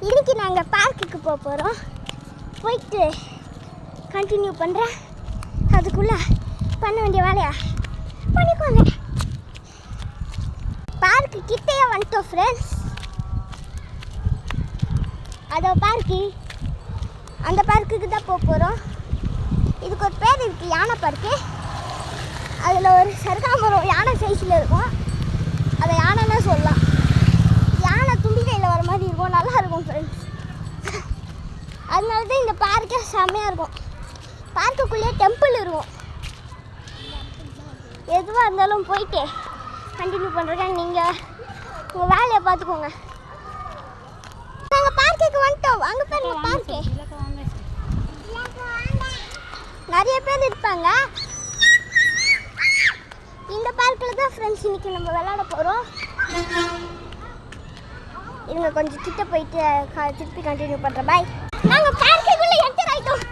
இன்னைக்கு நாங்கள் பார்க்குக்கு போக போகிறோம். போயிட்டு கண்டினியூ பண்ணுறேன். அதுக்குள்ளே பண்ண வேண்டிய வேலையா பண்ணிக்கோங்க. பார்க்கு கிட்டேயே வந்துட்டோம் ஃப்ரெண்ட்ஸ். அதோ பார்க்கு, அந்த பார்க்குக்கு தான் போக போகிறோம். இதுக்கு ஒரு பேர் இருக்குது, யானை பார்க்கு. அதில் ஒரு சருகாமரம் யானை சைஸில் இருக்கும். அதை யானைன்னா சொல்லலாம். யானை தும்பி கையில் வர மாதிரி இருக்கும், நல்லா இருக்கும் ஃப்ரெண்ட்ஸ். அதனால தான் இந்த பார்க்கே செம்மையாக இருக்கும். பார்க்குக்குள்ளேயே டெம்பிள் இருக்கும். எதுவாக இருந்தாலும் போயிட்டு கண்டினியூ பண்ணுறேன். நீங்கள் உங்கள் வேலையை பார்த்துக்கோங்க. நாங்கள் பார்க்குக்கு வந்துட்டோம். அங்கே பாருங்க பார்க்கு. நிறைய பேர் இருப்பாங்க. இந்த பார்க்கில் தான் ஃப்ரெண்ட்ஸ் இன்னைக்கு நம்ம விளையாட போகிறோம். இருங்க கொஞ்சம் கிட்ட போயிட்டு திருப்பி கண்டினியூ பண்ணுறேன். பாய். நாங்கள் பார்க்குக்குள்ளே என்டர் ஆகிட்டோம்.